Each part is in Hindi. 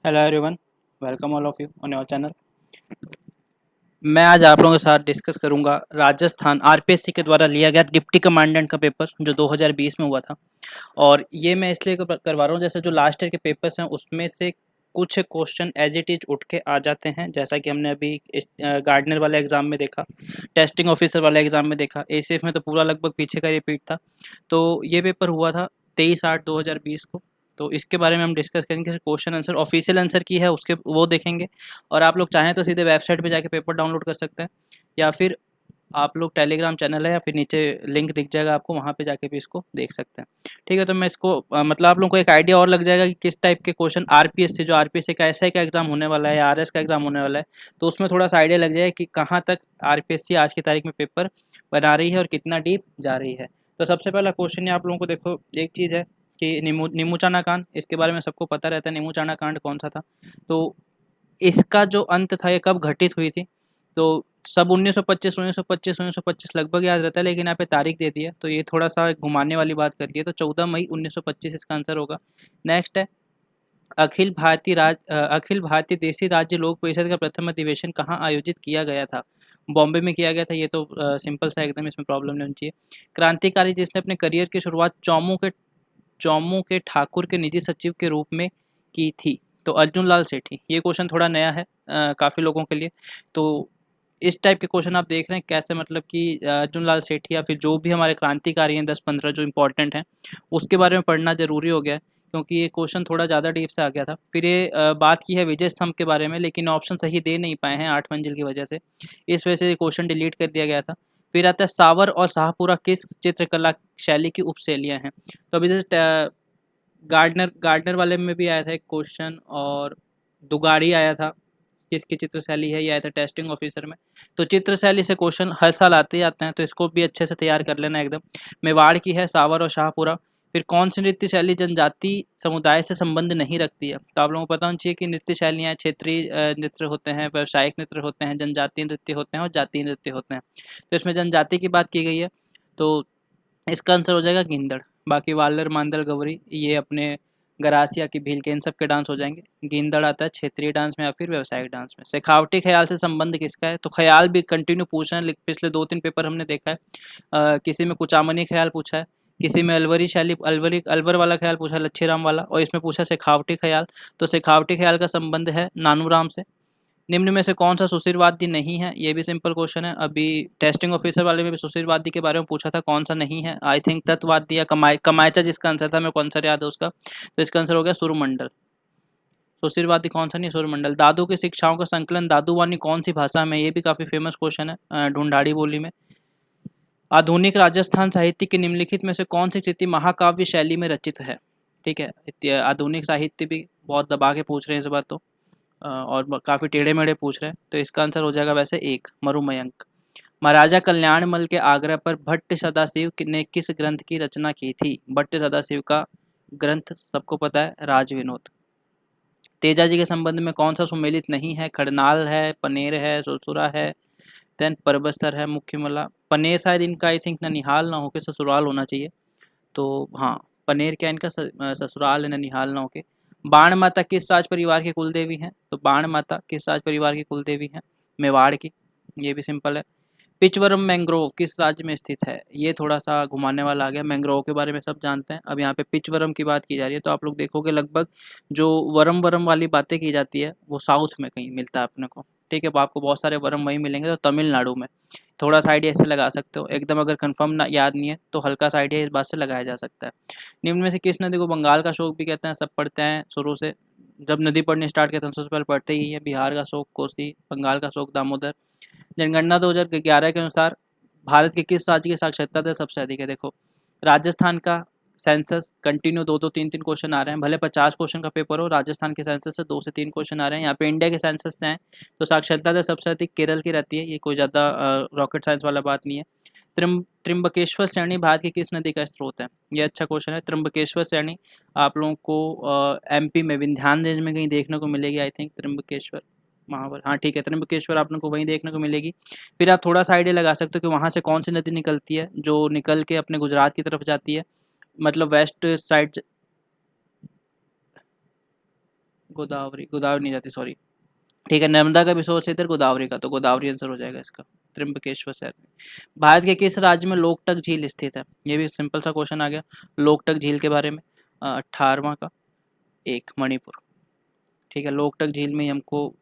Hello everyone, welcome all of you on your channel. मैं आज आप लोगों के साथ डिस्कस करूंगा राजस्थान आरपीएससी के द्वारा लिया गया डिप्टी कमांडेंट का पेपर जो 2020 में हुआ था। और ये मैं इसलिए करवा रहा हूँ, जैसे जो लास्ट ईयर के पेपर्स हैं उसमें से कुछ क्वेश्चन एज इट इज उठ के आ जाते हैं, जैसा कि हमने अभी गार्डनर वाले एग्जाम में देखा, टेस्टिंग ऑफिसर वाले एग्जाम में देखा, एसीएफ में तो पूरा लगभग पीछे का रिपीट था। तो ये पेपर हुआ था 23/8/2020 को। तो इसके बारे में हम डिस्कस करेंगे। क्वेश्चन आंसर ऑफिशियल आंसर की है उसके वो देखेंगे। और आप लोग चाहें तो सीधे वेबसाइट पे जाके पेपर डाउनलोड कर सकते हैं, या फिर आप लोग टेलीग्राम चैनल है या फिर नीचे लिंक दिख जाएगा आपको, वहाँ पे जाके भी इसको देख सकते हैं। ठीक है, तो मैं इसको मतलब आप लोगों को एक आइडिया और लग जाएगा कि किस टाइप के क्वेश्चन आरपीएस से, जो आरपीएस का एसआई का एग्जाम होने वाला है या आरएस का एग्जाम होने वाला है, तो उसमें थोड़ा सा आइडिया लग जाएगा कि कहाँ तक आरपीएससी आज की तारीख में पेपर बना रही है और कितना डीप जा रही है। तो सबसे पहला क्वेश्चन ये आप लोगों को देखो, एक चीज़ है कि नीमूचाना कांड, इसके बारे में सबको पता रहता है नीमूचाना कांड कौन सा था। तो इसका जो अंत था ये कब घटित हुई थी, तो सब 1925 लगभग याद रहता है, लेकिन यहाँ पे तारीख दे दी है तो ये थोड़ा सा घुमाने वाली बात कर दी है। तो 14 मई 1925 इसका आंसर होगा। नेक्स्ट है अखिल भारतीय देसी राज्य लोक परिषद का प्रथम अधिवेशन कहाँ आयोजित किया गया था। बॉम्बे में किया गया था। ये तो सिंपल सा एकदम, इसमें प्रॉब्लम नहीं होनी चाहिए। क्रांतिकारी जिसने अपने करियर की शुरुआत चौमू के ठाकुर के निजी सचिव के रूप में की थी, तो अर्जुन लाल सेठी। ये क्वेश्चन थोड़ा नया है काफ़ी लोगों के लिए। तो इस टाइप के क्वेश्चन आप देख रहे हैं कैसे, मतलब कि अर्जुन लाल सेठी या फिर जो भी हमारे क्रांतिकारी हैं 10-15 जो इंपॉर्टेंट हैं, उसके बारे में पढ़ना जरूरी हो गया है, क्योंकि ये क्वेश्चन थोड़ा ज़्यादा डीप से आ गया था। फिर ये बात की है विजय स्तंभ के बारे में, लेकिन ऑप्शन सही दे नहीं पाए हैं 8 मंजिल की वजह से, इस वजह से ये क्वेश्चन डिलीट कर दिया गया था। फिर आता है सावर और शाहपुरा किस चित्रकला शैली की उपशैलियाँ हैं। तो अभी जैसे गार्डनर वाले में भी आया था एक क्वेश्चन, और दुगाड़ी आया था किसकी चित्रशैली है, ये आया था टेस्टिंग ऑफिसर में। तो चित्रशैली से क्वेश्चन हर साल आते ही आते हैं, तो इसको भी अच्छे से तैयार कर लेना एकदम। मेवाड़ की है सावर और शाहपुरा। फिर कौन सी नृत्य शैली जनजाति समुदाय से संबंध नहीं रखती है, तो आप लोगों को पता होना चाहिए कि नृत्य शैलियाँ क्षेत्रीय नृत्य होते हैं, व्यावसायिक नृत्य होते हैं, जनजातीय नृत्य होते हैं और जातीय नृत्य होते हैं। तो इसमें जनजाति की बात की गई है, तो इसका आंसर हो जाएगा गिंदड़। बाकी वालर मांदल गवरी ये अपने गरासिया की भील के इन सब के डांस हो जाएंगे। गिंदड़ आता है क्षेत्रीय डांस में या फिर व्यवसायिक डांस में। शेखावटी ख्याल से संबंध किसका है, तो ख्याल भी कंटिन्यू पूछ रहे हैं, पिछले 2-3 पेपर हमने देखा है। किसी में कुचामनी ख्याल पूछा है, किसी में अलवरी शैली अलवर वाला ख्याल पूछा है, लच्छी राम वाला, और इसमें पूछा शेखावटी ख्याल। तो शेखावटी ख्याल का संबंध है नानूराम से। निम्न में से कौन सा सुशीलवादी नहीं है, ये भी सिंपल क्वेश्चन है। अभी टेस्टिंग ऑफिसर वाले में भी सुशीलवादी के बारे में पूछा था, कौन सा नहीं है। आई थिंक तत्ववादी या कमायचा जिसका आंसर था, मेरे को आंसर याद है उसका, तो इसका आंसर हो गया सूरमंडल। सुशीलवादी कौन सा नहीं, सूरमंडल। दादू की शिक्षाओं का संकलन दादूवानी कौन सी भाषा में, ये भी काफी फेमस क्वेश्चन है, ढूंढाड़ी बोली में। आधुनिक राजस्थान साहित्य की निम्नलिखित में से कौन सी कृति महाकाव्य शैली में रचित है। ठीक है, आधुनिक साहित्य भी बहुत दबा के पूछ रहे हैं इस बार तो, और काफ़ी टेढ़े मेढ़े पूछ रहे हैं, तो इसका आंसर हो जाएगा वैसे एक, मरुमयंक। महाराजा कल्याणमल के आग्रह पर भट्ट सदाशिव ने किस ग्रंथ की रचना की थी। भट्ट सदाशिव का ग्रंथ सबको पता है, राज विनोद। तेजा जी के संबंध में कौन सा सुमेलित नहीं है, खड़नाल है, पनेर है, सुरसुरा है, देन परबस्तर है, मुख्यमला। पनेर शायद इनका आई थिंक ननिहाल ना होके ससुराल होना चाहिए, तो हाँ पनेर क्या इनका ससुराल है, ननिहाल ना होके। बाण माता किस राज परिवार की कुल देवी हैं, तो बाण माता किस राज परिवार की कुल देवी हैं, मेवाड़ की। ये भी सिंपल है। पिचवरम मैंग्रोव किस राज्य में स्थित है, ये थोड़ा सा घुमाने वाला आ गया। मैंग्रोव के बारे में सब जानते हैं, अब यहाँ पे पिचवरम की बात की जा रही है, तो आप लोग देखोगे लगभग जो वरम वरम वाली बातें की जाती है वो साउथ में कहीं मिलता है अपने को। ठीक है, तो आपको बहुत सारे वरम वहीं मिलेंगे, तो तमिलनाडु में। थोड़ा सा आइडिया इससे लगा सकते हो, एकदम अगर कंफर्म ना याद नहीं है तो हल्का सा आइडिया इस बात से लगाया जा सकता है। निम्न में से किस नदी को बंगाल का शोक भी कहते हैं, सब पढ़ते हैं शुरू से, जब नदी पढ़नी स्टार्ट करते हैं सबसे पहले पढ़ते ही है बिहार का शोक कोसी, बंगाल का शोक दामोदर। जनगणना 2011 के अनुसार भारत के किस राज्य की साक्षरता दर सबसे अधिक है। देखो राजस्थान का सेंसस कंटिन्यू 2-2 3-3 क्वेश्चन आ रहे हैं, भले 50 क्वेश्चन का पेपर हो, राजस्थान के सेंसस से 2 से 3 क्वेश्चन आ रहे हैं। यहाँ पे इंडिया के सेंसस से हैं, तो साक्षरता दर सबसे अधिक केरल की रहती है, ये कोई ज़्यादा रॉकेट साइंस वाला बात नहीं है। त्र्यंबकेश्वर श्रेणी भारत की किस नदी का स्रोत है, ये अच्छा क्वेश्चन है। त्र्यंबकेश्वर श्रेणी आप लोगों को एमपी में विंध्यान रेंज में कहीं देखने को मिलेगी, आई थिंक त्र्यंबकेश्वर महाबल, हाँ ठीक है, त्र्यंबकेश्वर आप लोगों को वहीं देखने को मिलेगी। फिर आप थोड़ा सा आइडिया लगा सकते हो कि वहाँ से कौन सी नदी निकलती है जो निकल के अपने गुजरात की तरफ जाती है, मतलब वेस्ट साइड गोदावरी, गोदावरी नहीं जाती, सॉरी। ठीक है, नर्मदा का भी सोर्स है इधर, गोदावरी का, तो गोदावरी आंसर हो जाएगा इसका। त्र्यंबकेश्वर शहर में। भारत के किस राज्य में लोकटक झील स्थित है? ये भी सिंपल सा क्वेश्चन आ गया लोकटक झील के बारे में। 18वां का एक, मणिपुर। ठीक है, लोकटक झील में ही हमको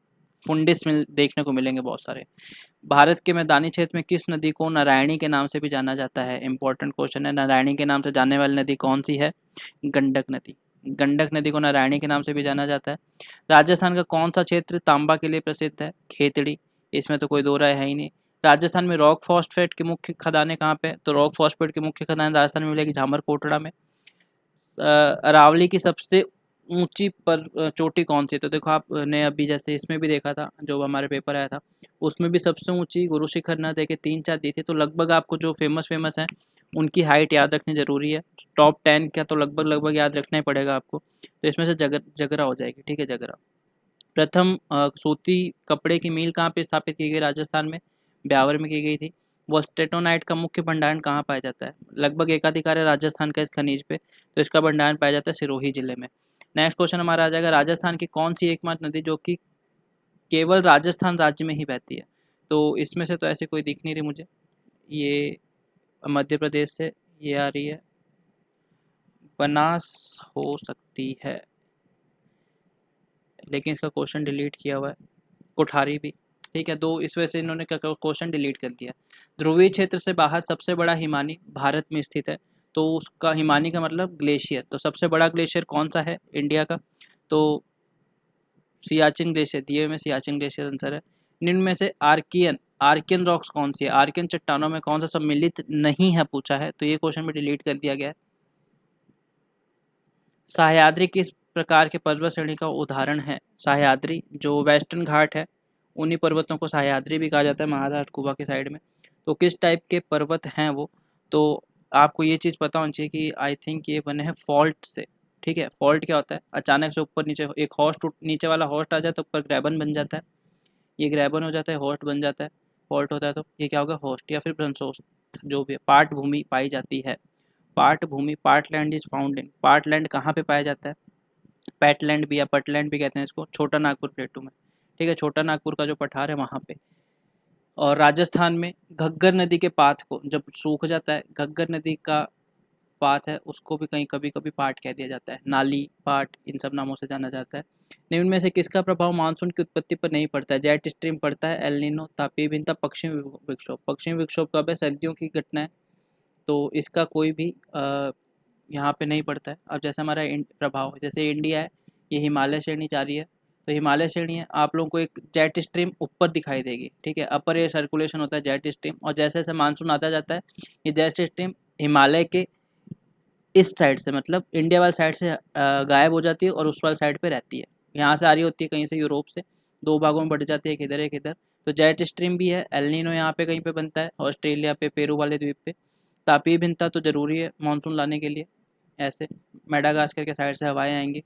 फुंडिस मिल देखने को मिलेंगे बहुत सारे। भारत के मैदानी क्षेत्र में किस नदी को नारायणी के नाम से भी जाना जाता है? इंपॉर्टेंट क्वेश्चन है। नारायणी के नाम से जानने वाली नदी कौन सी है? गंडक नदी। गंडक नदी को नारायणी के नाम से भी जाना जाता है। राजस्थान का कौन सा क्षेत्र तांबा के लिए प्रसिद्ध है? खेतड़ी। इसमें तो कोई दो राय है ही नहीं। राजस्थान में रॉक फॉस्फेट की मुख्य खदानें कहाँ पे? तो रॉक फॉस्फेट की मुख्य खदान राजस्थान में मिलेगी झामर कोटड़ा में। अरावली की सबसे ऊंची पर चोटी कौन सी है? तो देखो आपने अभी जैसे इसमें भी देखा था, जो हमारे पेपर आया था उसमें भी सबसे ऊंची गुरु शिखर न देखे 3-4 दी थी। तो लगभग आपको जो फेमस हैं उनकी हाइट याद रखनी जरूरी है। टॉप 10 का तो लगभग याद रखना ही पड़ेगा आपको। तो इसमें से जगरा हो जाएगी। ठीक है, जगरा। प्रथम सूती कपड़े की मिल कहाँ पे स्थापित की गई? राजस्थान में, ब्यावर में की गई थी। वो स्टेटोनाइट का मुख्य भंडारण कहाँ पाया जाता है? लगभग एकाधिकार है राजस्थान का इस खनिज पे, तो इसका भंडारण पाया जाता है सिरोही जिले में। नेक्स्ट क्वेश्चन हमारा आ जाएगा, राजस्थान की कौन सी एकमात्र नदी जो कि केवल राजस्थान राज्य में ही बहती है? तो इसमें से तो ऐसी कोई दिख नहीं रही मुझे। ये मध्य प्रदेश से ये आ रही है, बनास हो सकती है, लेकिन इसका क्वेश्चन डिलीट किया हुआ है। कोठारी भी। ठीक है, दो इस वजह से इन्होंने क्या क्वेश्चन डिलीट कर दिया। ध्रुवीय क्षेत्र से बाहर सबसे बड़ा हिमानी भारत में स्थित है, तो उसका हिमानी का मतलब ग्लेशियर। तो सबसे बड़ा ग्लेशियर कौन सा है इंडिया का? तो सियाचिन ग्लेशियर दिए हुए में सियाचिन ग्लेशियर आंसर है। निम्न में से आर्कियन आर्कियन रॉक्स कौन सी है? आर्कियन चट्टानों में कौन सा सम्मिलित नहीं है पूछा है, तो ये क्वेश्चन भी डिलीट कर दिया गया है। सह्याद्री किस प्रकार के पर्वत श्रेणी का उदाहरण है? सह्याद्री जो वेस्टर्न घाट है उन्हीं पर्वतों को सह्याद्री भी कहा जाता है, महाराष्ट्र कुबा के साइड में। तो किस टाइप के पर्वत हैं वो? तो आपको ये चीज़ पता होनी चाहिए कि आई थिंक ये बने हैं फॉल्ट से। ठीक है, फॉल्ट क्या होता है? अचानक से ऊपर नीचे एक हॉस्ट नीचे वाला हॉस्ट आ जाए तो ऊपर ग्रैबन बन जाता है, ये ग्रैबन हो जाता है, हॉस्ट बन जाता है। फॉल्ट होता है तो ये क्या होगा? हॉस्ट या फिर ब्रंसोस्ट, जो भी है। पार्ट भूमि पाई जाती है। पार्ट भूमि, part land is found in, part land कहाँ पे पाया जाता है? पैटलैंड भी या पटलैंड भी कहते हैं इसको, छोटा नागपुर प्लेटू में। ठीक है, छोटा नागपुर का जो पठार है वहाँ पे। और राजस्थान में घग्गर नदी के पाथ को जब सूख जाता है, घग्गर नदी का पाथ है उसको भी कहीं कभी कभी पाट कह दिया जाता है, नाली, पाट, इन सब नामों से जाना जाता है। निम्न में से किसका प्रभाव मानसून की उत्पत्ति पर नहीं पड़ता है? जेट स्ट्रीम पड़ता है, एल नीनो, तापीय भिन्नता, पश्चिम विक्षोभ। पश्चिम विक्षोभ कब है? सर्दियों की घटना है, तो इसका कोई भी यहाँ पे नहीं पड़ता है। अब जैसे हमारा प्रभाव, जैसे इंडिया है, ये हिमालय श्रेणी जा रही है, तो हिमालय श्रेणी है, आप लोगों को एक जेट स्ट्रीम ऊपर दिखाई देगी। ठीक है, अपर एयर सर्कुलेशन होता है जेट स्ट्रीम, और जैसे जैसे मानसून आता जाता है ये जेट स्ट्रीम हिमालय के इस साइड से, मतलब इंडिया वाली साइड से गायब हो जाती है और उस वाली साइड पे रहती है। यहाँ से आ रही होती है कहीं से यूरोप से, दो भागों में बढ़ जाती है, एक इधर एक इधर। तो जेट स्ट्रीम भी है। एल नीनो यहाँ पे कहीं पे बनता है, ऑस्ट्रेलिया पे, पेरू वाले द्वीप पे। तापीय भिन्नता तो जरूरी है मानसून लाने के लिए, ऐसे मेडागास्कर के साइड से हवाएं आएंगी।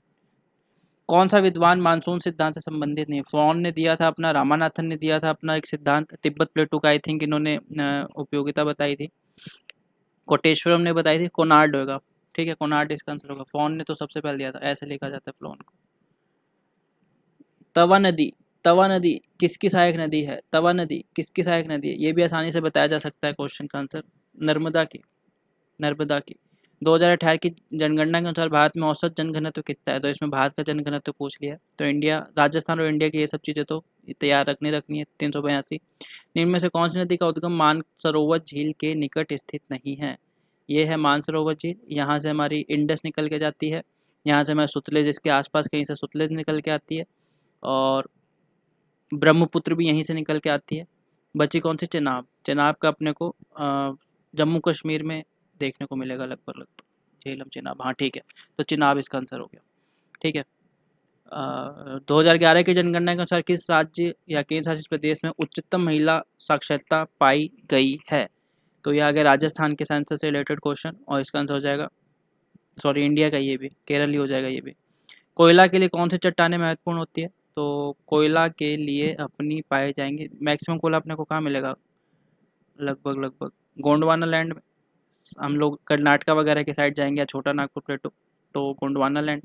कौन सा विद्वान मानसून सिद्धांत से संबंधित नहीं? फॉन ने दिया था अपना, रामानाथन ने दिया था अपना एक सिद्धांत, तिब्बत प्लेटू का आई थिंक इन्होंने उपयोगिता बताई थी, कोटेश्वरम ने बताई थी, कोनार्ड होगा। ठीक है, कोनार्ड इसका आंसर होगा। फॉन ने तो सबसे पहले दिया था, ऐसे लिखा जाता है फ्लोन को। तवा नदी, तवा नदी किसकी सहायक नदी है? तवा नदी किसकी सहायक नदी है? ये भी आसानी से बताया जा सकता है क्वेश्चन का आंसर, नर्मदा की, नर्मदा की। 2018 की जनगणना के अनुसार भारत में औसत जनघनत्व कितना है? तो इसमें भारत का जनघनत्व पूछ लिया, तो इंडिया, राजस्थान और इंडिया की ये सब चीज़ें तो तैयार रखनी है। 382। निम्न में से कौन सी नदी का उद्गम मानसरोवर झील के निकट स्थित नहीं है? ये है मानसरोवर झील, यहाँ से हमारी इंडस निकल के जाती है, यहाँ से हमारे सुतलेज, इसके आसपास कहीं से सुतलेज निकल के आती है, और ब्रह्मपुत्र भी यहीं से निकल के आती है। बची कौन सी? चेनाब। चेनाब का अपने को जम्मू कश्मीर में देखने को मिलेगा लगभग लगभग, झेलम चेनाब, हाँ ठीक है, तो चेनाब इसका आंसर हो गया। ठीक है, 2011 की जनगणना के अनुसार किस राज्य या केंद्र शासित प्रदेश में उच्चतम महिला साक्षरता पाई गई है? तो यह आ गया राजस्थान के सेंसस से रिलेटेड क्वेश्चन, और इसका आंसर हो जाएगा, सॉरी इंडिया का, ये भी केरल ही हो जाएगा ये भी। कोयला के लिए कौन सी चट्टानें महत्वपूर्ण होती है? तो कोयला के लिए अपनी पाए जाएंगे, मैक्सिमम कोयला अपने को कहाँ मिलेगा? लगभग गोंडवाना लैंड में। हम लोग कर्नाटका वगैरह के साइड जाएंगे, या छोटा नागपुर प्लेटू, तो गोंडवाना लैंड।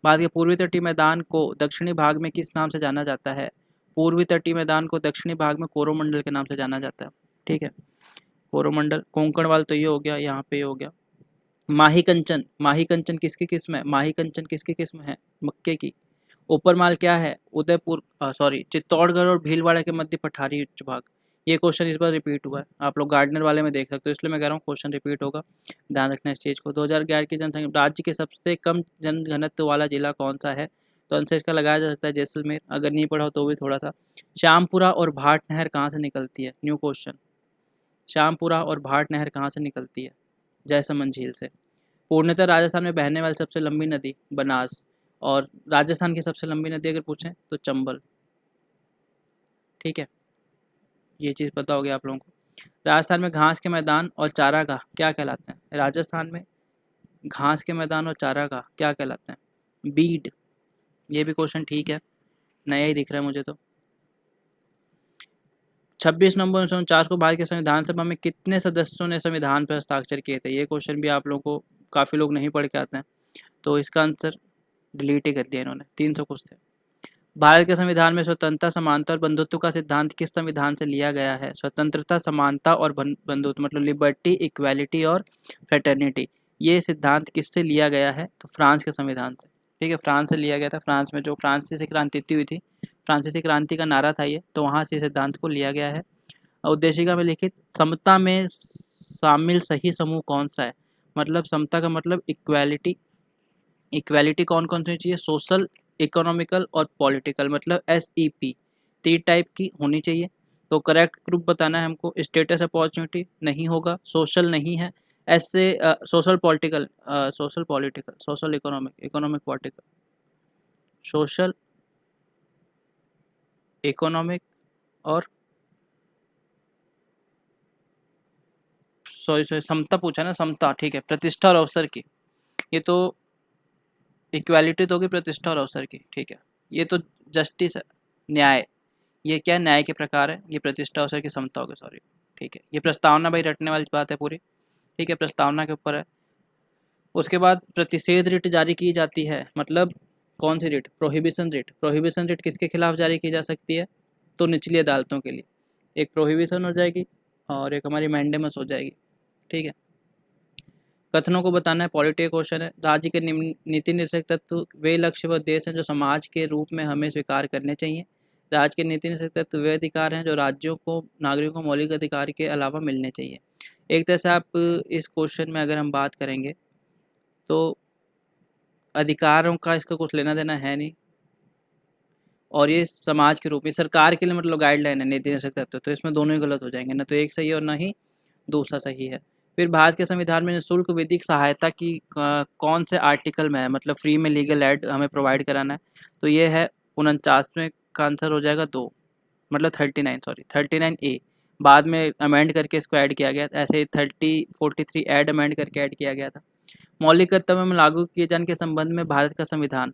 भारत के पूर्वी तटीय मैदान को दक्षिणी भाग में किस नाम से जाना जाता है? पूर्वी तटीय मैदान को दक्षिणी भाग में कोरोमंडल के नाम से जाना जाता है। ठीक है, कोरोमंडल। कोंकणवाल तो ये हो गया, यहाँ पे हो गया। माही कंचन, माही कंचन किसकी किस्म है? माही कंचन किसकी किस्म है? मक्के की। ऊपरमाल क्या है? उदयपुर सॉरी चित्तौड़गढ़ और भीलवाड़ा के मध्य पठारी उच्च भाग। ये क्वेश्चन इस बार रिपीट हुआ है, आप लोग गार्डनर वाले में देख सकते हो, इसलिए मैं कह रहा हूँ क्वेश्चन रिपीट होगा, ध्यान रखना इस चीज़ को। 2011 की जनसंख्या, राज्य के सबसे कम जनघनत्व वाला जिला कौन सा है? तो आंसर इसका लगाया जा सकता है जैसलमेर, अगर नहीं पढ़ा हो तो भी थोड़ा सा। श्यामपुरा और भाट नहर कहाँ से निकलती है? New question. श्यामपुरा और भाट नहर कहाँ से निकलती है? जयसमंद झील से। पूर्णतः राजस्थान में बहने वाली सबसे लंबी नदी बनास, और राजस्थान की सबसे लंबी नदी अगर पूछें तो चंबल। ठीक है, ये चीज़ पता हो गया आप लोगों को। राजस्थान में घास के मैदान और चारागाह क्या कहलाते हैं? राजस्थान में घास के मैदान और चारागाह क्या कहलाते हैं? बीड। ये भी क्वेश्चन ठीक है, नया ही दिख रहा है मुझे तो। 26 नवंबर 1949 को भारत के संविधान सभा में कितने सदस्यों ने संविधान पर हस्ताक्षर किए थे? ये क्वेश्चन भी आप लोगों को काफ़ी लोग नहीं पढ़ के आते हैं, तो इसका आंसर डिलीट ही कर दिया इन्होंने, 300 कुछ थे। भारत के संविधान में स्वतंत्रता, समानता और बंधुत्व का सिद्धांत किस संविधान से लिया गया है? स्वतंत्रता, समानता और बंधुत्व मतलब लिबर्टी, इक्वालिटी और फ्रेटर्निटी, ये सिद्धांत किससे लिया गया है? तो फ्रांस के संविधान से। ठीक है, फ्रांस से लिया गया था। फ्रांस में जो फ्रांसीसी क्रांति हुई थी, फ्रांसीसी क्रांति का नारा था ये, तो वहाँ से सिद्धांत को लिया गया है। उद्देशिका में लिखित समता में शामिल सही समूह कौन सा है? मतलब समता का मतलब इक्वालिटी। इक्वालिटी कौन कौन सी चाहिए? सोशल, इकोनॉमिकल और पॉलिटिकल, मतलब SEP 3 टाइप की होनी चाहिए। तो करेक्ट ग्रुप बताना है हमको। स्टेटस अपॉर्चुनिटी नहीं होगा, सोशल नहीं है, ऐसे social political, social political, social economic, economic political, social economic और सॉरी समता पूछा ना, समता। ठीक है, प्रतिष्ठा और अवसर की, ये तो इक्वालिटी तो होगी, प्रतिष्ठा और अवसर की। ठीक है, ये तो जस्टिस है, न्याय। ये क्या है? न्याय के प्रकार है। ये प्रतिष्ठा अवसर की समता होगी, सॉरी। ठीक है, ये प्रस्तावना भाई रटने वाली बात है पूरी। ठीक है, प्रस्तावना के ऊपर है। उसके बाद प्रतिषेध रिट जारी की जाती है, मतलब कौन सी writ? Prohibition writ. Prohibition writ किसके खिलाफ जारी की जा सकती है? तो निचली अदालतों के लिए। एक प्रोहिबिशन हो जाएगी और एक हमारी मैंडेमस हो जाएगी। ठीक है, कथनों को बताना है, पॉलिटी क्वेश्चन है। राज्य के नीति निर्देशक तत्व वे लक्ष्य व उद्देश्य हैं जो समाज के रूप में हमें स्वीकार करने चाहिए। राज्य के नीति निर्देशक तत्व वे अधिकार हैं जो राज्यों को, नागरिकों को मौलिक अधिकार के अलावा मिलने चाहिए। एक तरह से आप इस क्वेश्चन में अगर हम बात करेंगे तो अधिकारों का इसका कुछ लेना देना है नहीं, और ये समाज के रूप में सरकार के लिए मतलब गाइडलाइन है नीति निर्देशक तत्व, तो इसमें दोनों ही गलत हो जाएंगे, ना तो एक सही है और ना ही दूसरा सही है। फिर भारत के संविधान में निःशुल्क विधिक सहायता की कौन से आर्टिकल में है? मतलब फ्री में लीगल एड हमें प्रोवाइड कराना है, तो ये है 49वें का आंसर हो जाएगा 2, मतलब 39, सॉरी 39A। बाद में अमेंड करके इसको ऐड किया गया, ऐसे ही 43 ऐड अमेंड करके ऐड किया गया था। मौलिक कर्तव्य में लागू किए जाने के संबंध में भारत का संविधान,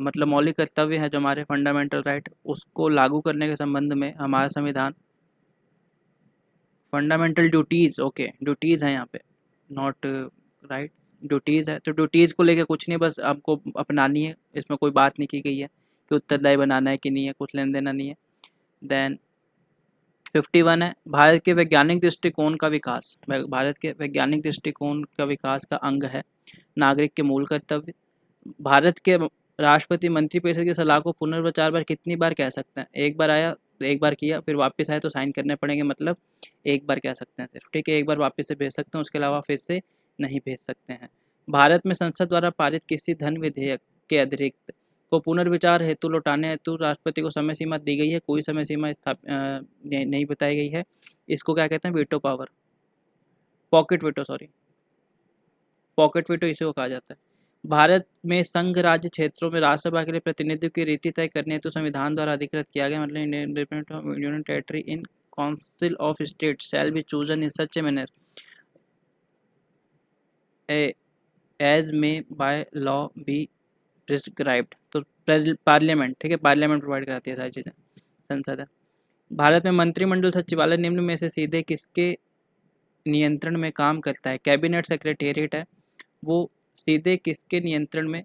मतलब मौलिक कर्तव्य है जो हमारे फंडामेंटल राइट, उसको लागू करने के संबंध में हमारा संविधान, फंडामेंटल ड्यूटीज़, ओके ड्यूटीज़ है यहाँ पे, नॉट राइट, ड्यूटीज़ है। तो ड्यूटीज़ को लेके कुछ नहीं, बस आपको अपनानी है, इसमें कोई बात नहीं की गई है कि उत्तरदायी बनाना है कि नहीं है, कुछ लेना देना नहीं है। देन 51 है, भारत के वैज्ञानिक दृष्टिकोण का विकास। भारत के वैज्ञानिक दृष्टिकोण का विकास का अंग है नागरिक के मूल कर्तव्य। भारत के राष्ट्रपति मंत्रिपरिषद की सलाह को पुनर्विचार बार कितनी बार कह सकते हैं? एक बार आया, एक बार किया, फिर वापस आए तो साइन करने पड़ेंगे, मतलब एक बार कह सकते हैं सिर्फ। ठीक है, एक बार वापस से भेज सकते हैं, उसके अलावा फिर से नहीं भेज सकते हैं। भारत में संसद द्वारा पारित किसी धन विधेयक के अतिरिक्त को पुनर्विचार हेतु लौटाने हेतु राष्ट्रपति को समय सीमा दी गई है? कोई समय सीमा नहीं बताई गई है। इसको क्या कहते हैं? Veto power, pocket veto, sorry pocket veto इसी को कहा जाता है। भारत में संघ राज्य क्षेत्रों में राज्यसभा के लिए प्रतिनिधित्व की रीति तय करने हेतु संविधान द्वारा अधिकृत किया गया, मतलब independent of union territory in council of state shall be chosen in such a manner as में बाय लॉ बी प्रिस्क्राइब्ड। तो पार्लियामेंट, ठीक है, पार्लियामेंट प्रोवाइड कराती है सारी चीज़ें, संसद है। भारत में मंत्रिमंडल सचिवालय निम्न में से सीधे किसके नियंत्रण में काम करता है? कैबिनेट सेक्रेटेरिएट है, वो सीधे किसके नियंत्रण में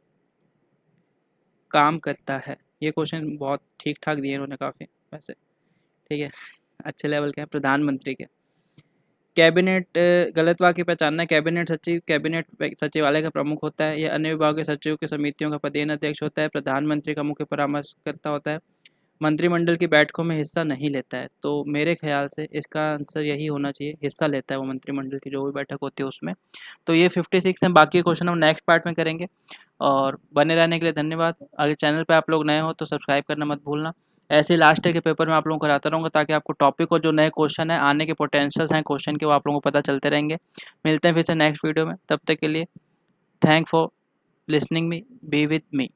काम करता है? ये क्वेश्चन बहुत ठीक ठाक दिए इन्होंने काफ़ी वैसे, ठीक है, अच्छे लेवल के हैं। प्रधानमंत्री के। कैबिनेट गलत वाक्य पहचानना है। कैबिनेट सचिव कैबिनेट सचिवालय का प्रमुख होता है। यह अन्य विभागों के सचिवों की समितियों का पदेन अध्यक्ष होता है। प्रधानमंत्री का मुख्य परामर्शकर्ता होता है। मंत्रिमंडल की बैठकों में हिस्सा नहीं लेता है। तो मेरे ख्याल से इसका आंसर यही होना चाहिए, हिस्सा लेता है वो मंत्रिमंडल की जो भी बैठक होती है उसमें। तो ये 56 हैं। बाकी क्वेश्चन हम नेक्स्ट पार्ट में करेंगे। और बने रहने के लिए धन्यवाद। अगर चैनल पे आप लोग नए हो तो सब्सक्राइब करना मत भूलना। ऐसे लास्ट ईयर के पेपर में आप लोगों को कराता रहूँगा ताकि आपको टॉपिक और जो नए क्वेश्चन है आने के पोटेंशियल्स हैं क्वेश्चन के, वो आप लोगों को पता चलते रहेंगे। मिलते हैं फिर से नेक्स्ट वीडियो में, तब तक के लिए thank for listening me, be with me.